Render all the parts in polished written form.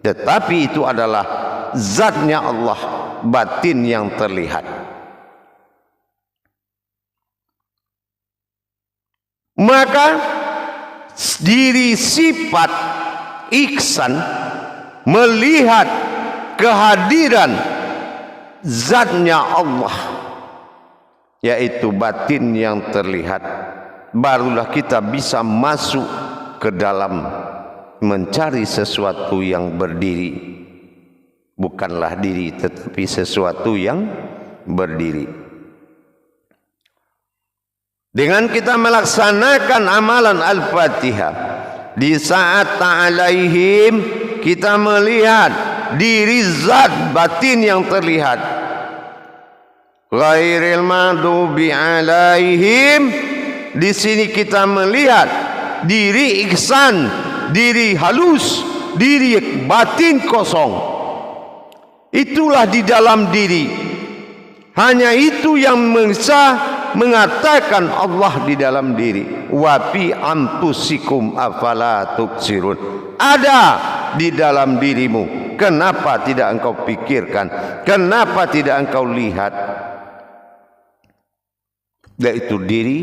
tetapi itu adalah zatnya Allah, batin yang terlihat. Maka diri sifat ihsan melihat kehadiran zatnya Allah, yaitu batin yang terlihat, barulah kita bisa masuk ke dalam mencari sesuatu yang berdiri, bukanlah diri tetapi sesuatu yang berdiri. Dengan kita melaksanakan amalan Al-Fatihah, di saat ta'alaihim kita melihat diri zat batin yang terlihat. Ghairil maghdubi alaihim, di sini kita melihat diri ihsan, diri halus, diri batin kosong. Itulah di dalam diri. Hanya itu yang bisa mengatakan Allah di dalam diri. Wa fi anfusikum afala tubsirun. Ada di dalam dirimu. Kenapa tidak engkau pikirkan? Kenapa tidak engkau lihat? Yaitu diri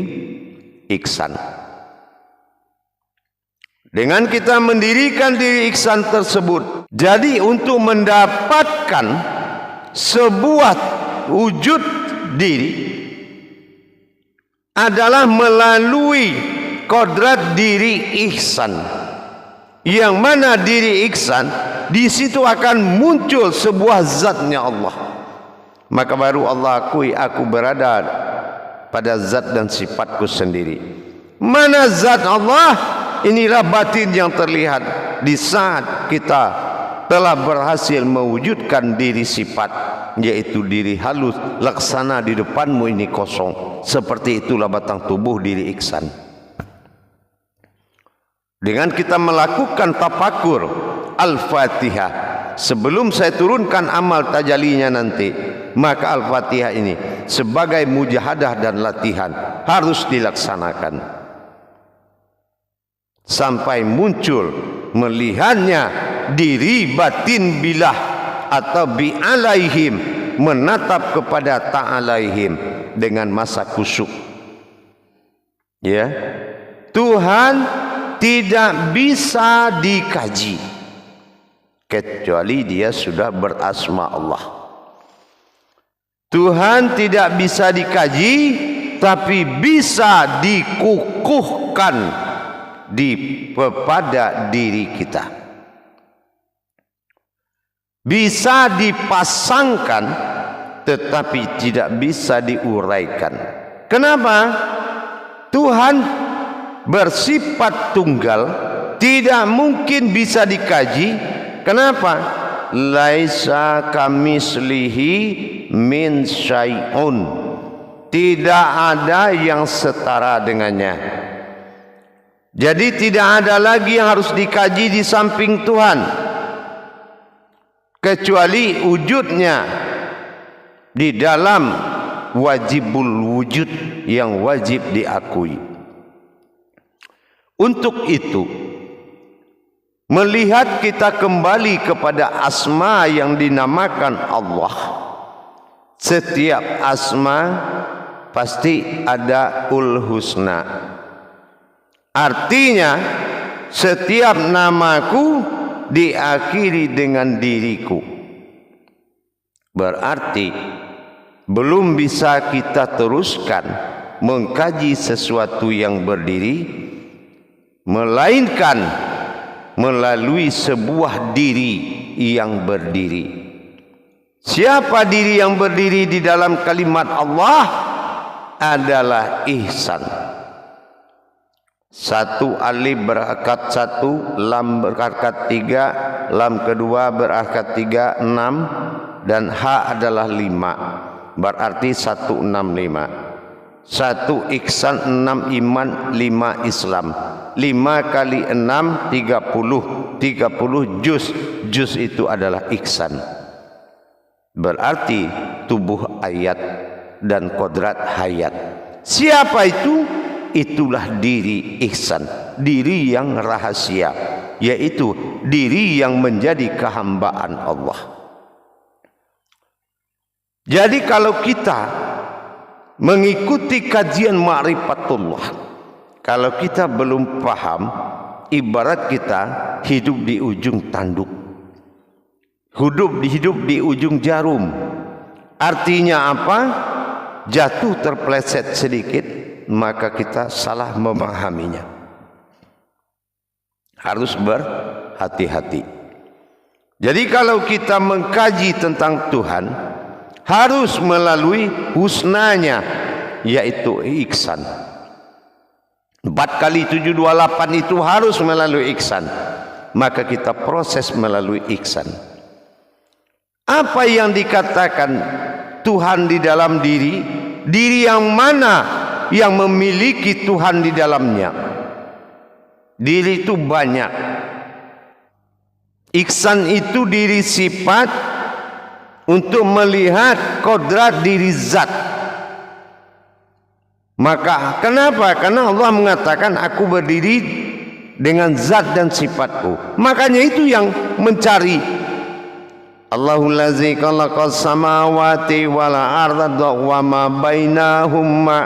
ihsan. Dengan kita mendirikan diri ihsan tersebut, jadi untuk mendapatkan sebuah wujud diri adalah melalui kodrat diri ihsan, yang mana diri ihsan di situ akan muncul sebuah zatnya Allah. Maka baru Allah akui, aku berada pada zat dan sifatku sendiri. Mana zat Allah? Inilah batin yang terlihat di saat kita telah berhasil mewujudkan diri sifat, yaitu diri halus, laksana di depanmu ini kosong. Seperti itulah batang tubuh diri ihsan. Dengan kita melakukan tafakur Al-Fatihah, sebelum saya turunkan amal tajalinya nanti, maka Al-Fatihah ini sebagai mujahadah dan latihan harus dilaksanakan sampai muncul melihatnya diri batin bilah atau bi alaihim, menatap kepada ta'alaihim dengan masa khusyuk. Ya, Tuhan tidak bisa dikaji kecuali dia sudah berasma Allah. Tuhan tidak bisa dikaji, tapi bisa dikukuhkan pada diri kita, bisa dipasangkan tetapi tidak bisa diuraikan. Kenapa? Tuhan bersifat tunggal, tidak mungkin bisa dikaji. Kenapa? Laisa kamislihi min syai'un, tidak ada yang setara dengannya. Jadi tidak ada lagi yang harus dikaji di samping Tuhan kecuali wujudnya di dalam wajibul wujud yang wajib diakui. Untuk itu, melihat kita kembali kepada asma yang dinamakan Allah. Setiap asma pasti ada ul husna. Artinya setiap namaku diakhiri dengan diriku. Berarti belum bisa kita teruskan mengkaji sesuatu yang berdiri, melainkan melalui sebuah diri yang berdiri. Siapa diri yang berdiri di dalam kalimat Allah? Adalah ihsan. Satu alif berharokat 1, lam berharokat 3, lam kedua berharokat 3, 6, dan ha adalah 5. Berarti 165. 1 ihsan, 6 iman, 5 Islam. 5 kali 6 30. 30 juz. Juz itu adalah ihsan. Berarti tubuh ayat dan kodrat hayat. Siapa itu? Itulah diri ihsan, diri yang rahasia, yaitu diri yang menjadi kehambaan Allah. Jadi kalau kita mengikuti kajian ma'rifatullah, kalau kita belum paham, ibarat kita hidup di ujung tanduk, hidup di ujung jarum. Artinya apa? Jatuh terpeleset sedikit, maka kita salah memahaminya. Harus berhati-hati. Jadi kalau kita mengkaji tentang Tuhan, harus melalui husnanya, yaitu ihsan. 4 kali 728 itu harus melalui ihsan. Maka kita proses melalui ihsan. Apa yang dikatakan Tuhan di dalam diri? Diri yang mana yang memiliki Tuhan di dalamnya? Diri itu banyak. Ihsan itu diri sifat untuk melihat kodrat diri zat. Maka kenapa? Karena Allah mengatakan aku berdiri dengan zat dan sifatku. Makanya itu yang mencari. Allahul ladzi khalaqas samawati wal arda wa ma bainahuma.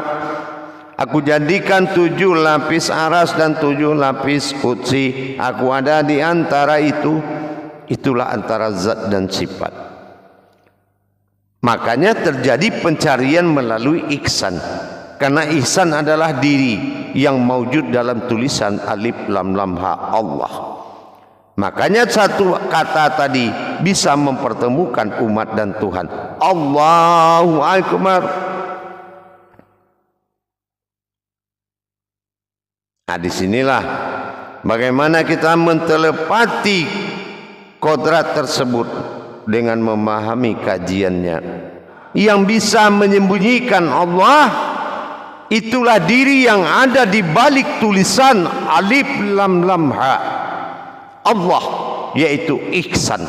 Aku jadikan 7 lapis aras dan 7 lapis kursi. Aku ada di antara itu. Itulah antara zat dan sifat. Makanya terjadi pencarian melalui ihsan. Karena ihsan adalah diri yang maujud dalam tulisan alif lam lam ha Allah. Makanya satu kata tadi bisa mempertemukan umat dan Tuhan. Allahu Akbar. Nah, disinilah bagaimana kita mentelepati kodrat tersebut dengan memahami kajiannya. Yang bisa menyembunyikan Allah, itulah diri yang ada di balik tulisan alif lam lam ha Allah, yaitu ihsan.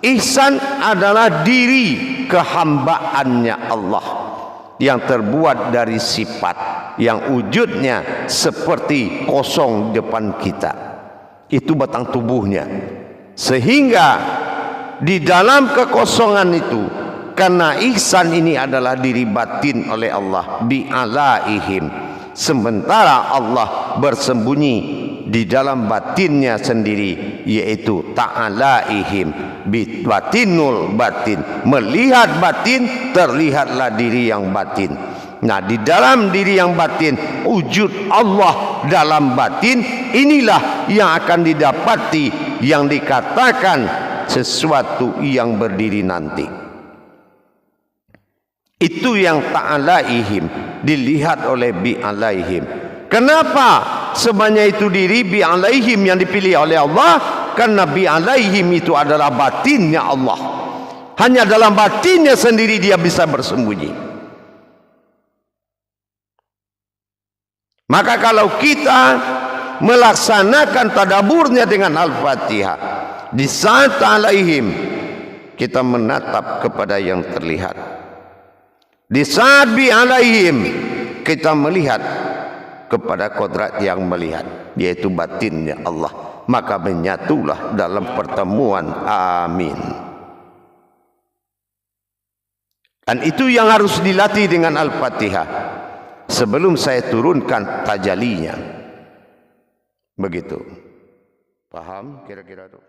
Ihsan adalah diri kehambaannya Allah yang terbuat dari sifat yang wujudnya seperti kosong depan kita. Itu batang tubuhnya. Sehingga di dalam kekosongan itu, karena ihsan ini adalah diri batin oleh Allah bi'alaihim, sementara Allah bersembunyi di dalam batinnya sendiri, yaitu ta'alaihim batinul batin. Melihat batin, terlihatlah diri yang batin. Nah, di dalam diri yang batin, wujud Allah dalam batin, inilah yang akan didapati yang dikatakan sesuatu yang berdiri nanti. Itu yang ta'alaihim, dilihat oleh bi'alaihim. Kenapa semuanya itu diri bi'alaihim yang dipilih oleh Allah? Karena bi'alaihim itu adalah batinnya Allah. Hanya dalam batinnya sendiri dia bisa bersembunyi. Maka kalau kita melaksanakan tadaburnya dengan Al-Fatihah, di saat ta'alaihim kita menatap kepada yang terlihat. Di saat bi'alaihim kita melihat kepada kodrat yang melihat, yaitu batinnya Allah. Maka menyatulah dalam pertemuan. Amin. Dan itu yang harus dilatih dengan Al-Fatihah sebelum saya turunkan tajalinya. Begitu. Paham kira-kira itu?